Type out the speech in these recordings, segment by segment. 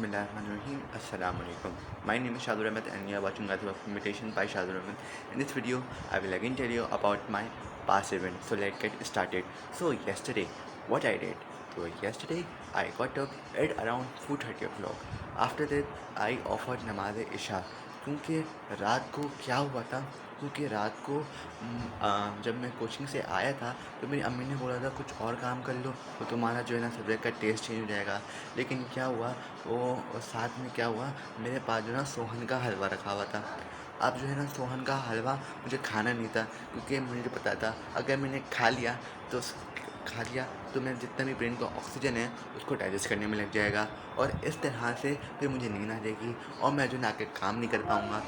Bismillahirrahmanirrahim. Assalamualaikum. My name is Shadul Ahmed and you are watching Gather of Invitation by Shadul Ahmed. In this video, I will again tell you about my past event. So let's get started. So yesterday, what I did. So yesterday, I got up at around 4:30 o'clock. After that, I offered namaz isha. क्योंकि रात को क्या हुआ था, क्योंकि रात को जब मैं कोचिंग से आया था तो मेरी अम्मी ने बोला था कुछ और काम कर लो तो तुम्हारा जो है ना सब्जेक्ट का टेस्ट चेंज हो जाएगा। लेकिन क्या हुआ, वो साथ में क्या हुआ, मेरे पास जो है ना सोहन का हलवा रखा हुआ था। अब जो है ना सोहन का हलवा मुझे खाना नहीं था, क्योंकि मुझे पता था अगर मैंने खा लिया तो मेरा जितना भी ब्रेन का ऑक्सीजन है उसको डाइजेस्ट करने में लग जाएगा और इस तरह से फिर मुझे नींद आ जाएगी और मैं जो है ना आके काम नहीं कर पाऊँगा।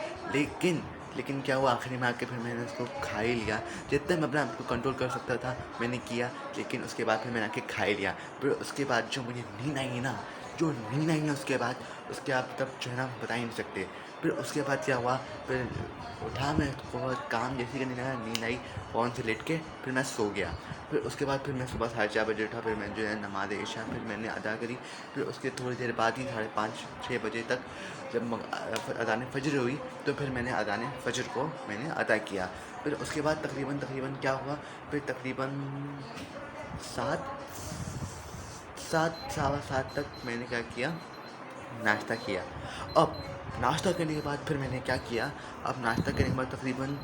लेकिन क्या हुआ, आखिरी में आके फिर मैंने उसको खा ही लिया। जितना मैं अपने आप को कंट्रोल कर सकता था मैंने किया, लेकिन उसके बाद फिर मैंने आके खा ही लिया। फिर उसके बाद जो मुझे नींद आई ना, उसके बाद तब जो है ना बता ही नहीं सकते। फिर उसके बाद क्या हुआ, फिर उठा मैं और काम जैसे करने लगा, नींद आई, फ़ोन से लेट के फिर मैं सो गया। फिर उसके बाद फिर मैं सुबह 4:30 बजे उठा, फिर मैं जो है नमाज़ इशा फिर मैंने अदा करी। फिर उसके थोड़ी देर बाद ही 5:30-6 बजे तक जब अज़ान फ़जर हुई तो फिर मैंने अज़ान फ़जर को मैंने अदा किया। फिर उसके बाद तकरीबन क्या हुआ, फिर तकरीबन 7 7 सवा 7 तक मैंने क्या किया, नाश्ता किया। अब नाश्ता करने के बाद फिर मैंने क्या किया, अब नाश्ता करने के बाद तकरीबन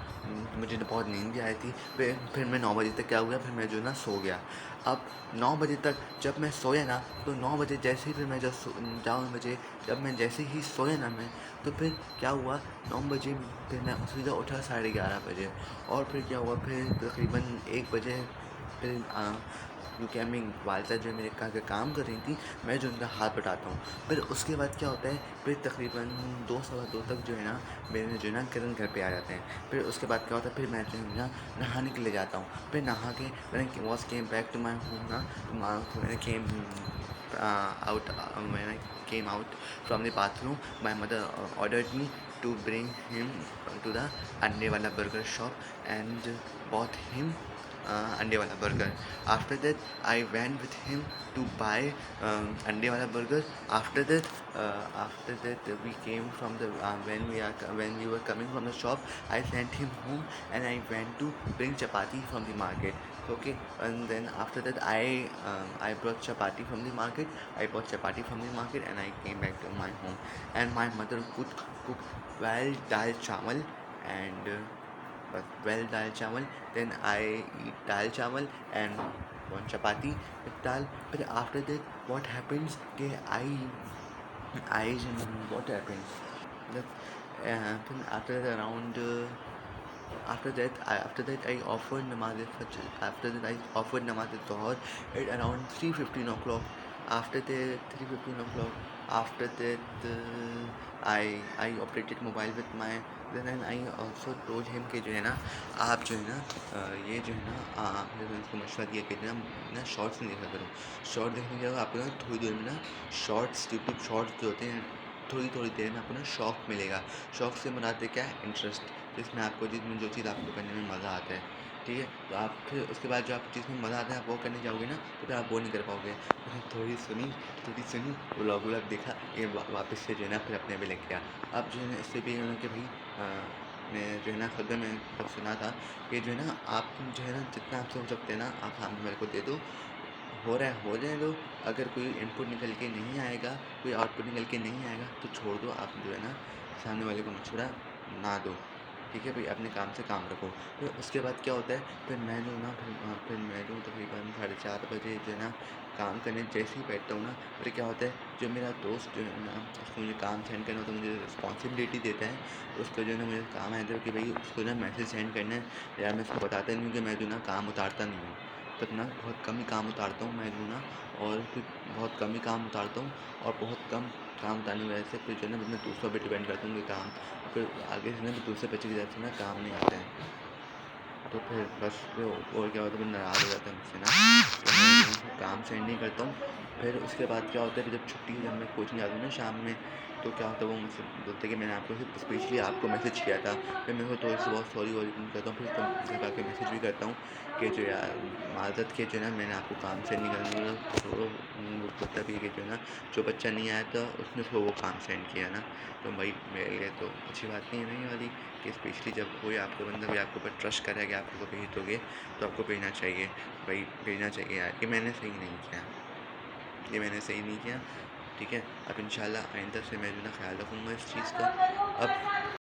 मुझे बहुत नींद भी आई थी। फिर मैं 9 बजे तक क्या हुआ, फिर मैं जो है ना सो गया। अब 9 बजे तक जब मैं सोया ना, तो 9 बजे जैसे ही फिर मैं जब मैं जैसे ही सोया ना मैं, तो फिर क्या हुआ, 9 बजे फिर मैं सीधा उठा 11:30 बजे। और फिर क्या हुआ, फिर तकरीबन 1 बजे फिर क्योंकि मैं वालदा जो है मेरे का काम कर रही थी, मैं जो उनका हाथ बटाता हूँ। फिर उसके बाद क्या होता है, फिर तकरीबन 2 सवा 2 तक जो है ना मेरे जो है ना किरण घर पे आ जाते हैं। फिर उसके बाद क्या होता है, फिर मैं जो है ना नहाने के लिए जाता हूँ। फिर नहा के मैंने was came back to my home ना, मैंने came out from the bathroom. My mother ordered me to bring him to the अंडे वाला burger shop and bought him अंडे वाला burger. After that, I went with him to buy अंडे वाला burger. After that, we came from the when we were coming from the shop, I sent him home and I went to bring chapati from the market. Okay, and then after that, I brought chapati from the market. I bought chapati from the market and I came back to my home. And my mother cooked well dal chawal and dal chawal. Then I eat dal chawal and one chapati with dal. But after that, what happens? I what happens? That then after that around. After that I offered namaz fajr. After that I offered namaz dhuhr at around 3:15 o'clock. After that 3:15 o'clock. After that I operated mobile with my. Then I also told him कि जो है ना आप जो है ना ये जो है ना मैंने उसको मशवरा दिया कि ना शॉर्ट्स नहीं देखा करो। शॉर्ट देखने की जगह आपको ना थोड़ी देर में ना यूट्यूब शॉर्ट्स जो होते हैं थोड़ी देर में आपको ना शौक मिलेगा। शौक से मुराद क्या है, इंटरेस्ट, जिसमें जो चीज़ आपको करने में मज़ा आता है। ठीक है, तो आप फिर उसके बाद जो आप जिसमें मज़ा आता है आप वो करने जाओगे ना, तो फिर आप वो नहीं कर पाओगे। फिर थोड़ी सुनी व्लॉग देखा, ये वापस से जो है ना फिर अपने पे लग गया। अब जो है ना इससे भी है कि भाई मैं जो है ना खुद में तब सुना था कि जो है ना आप जो है ना जितना आप सोच सकते हैं ना आप सामने मेरे को दे दो, हो रहा है हो जाने दो। अगर कोई इनपुट निकल के नहीं आएगा, कोई आउटपुट निकल के नहीं आएगा तो छोड़ दो, आप जो है ना सामने वाले को मशवरा ना दो। ठीक है भाई, अपने काम से काम रखो। फिर उसके बाद क्या होता है, फिर मैं जो ना फिर मैं जो तकरीबन 4:30 बजे जो है ना काम करने जैसे ही बैठता हूँ ना, फिर क्या होता है, जो मेरा दोस्त जो है ना उसको मुझे काम सेंड करना होता है, मुझे रिस्पॉन्सिबिलिटी देता है। उसको जो है ना मुझे काम है कि भाई उसको ना मैसेज सेंड करना है। यार मैं उसको बताता नहीं हूँ कि मैं जो ना काम उतारता नहीं हूँ, तब ना बहुत कम ही काम उतारता हूँ मैं जो ना, और फिर बहुत कम ही काम उतारता हूँ और बहुत कम काम उतारने की वजह से फिर जो है ना मैं दूसरों पे डिपेंड करता हूँ कि काम फिर आगे से ना दूसरे बच्चे की तरफ से ना काम नहीं आते हैं। तो फिर बस फिर और क्या होता है, फिर नाराज़ हो जाता है मुझसे ना, तो मैं जो है काम सेंड नहीं करता हूँ। फिर उसके बाद क्या होता है कि जब छुट्टी जब मैं कोचिंग जाता हूँ ना शाम में, तो क्या होता है वो मुझसे बोलते हैं कि मैंने आपको स्पेशली आपको मैसेज किया था। फिर मैं उसको थोड़ी सी बहुत सॉरी वॉरी कहता हूँ, फिर घर पे आके मैसेज भी करता हूँ कि जो यार माज़रत के जो है ना मैंने आपको काम से निकलने वो बोलता भी है कि जो है ना जो बच्चा नहीं आया था उसने उसको वो काम सेंड किया ना। तो भाई मेरे लिए तो अच्छी बात नहीं है ना ये वाली, कि स्पेशली जब कोई आपको बंदा कोई आपके ऊपर ट्रस्ट करेगा कि आप उसको भेज दोगे तो आपको भेजना चाहिए। भाई भेजना चाहिए यार, ये मैंने सही नहीं किया, ये मैंने सही नहीं किया। ठीक है, अब इंशाल्लाह आइंदा से मैं जो है ना ख़्याल रखूँगा इस चीज़ का। अब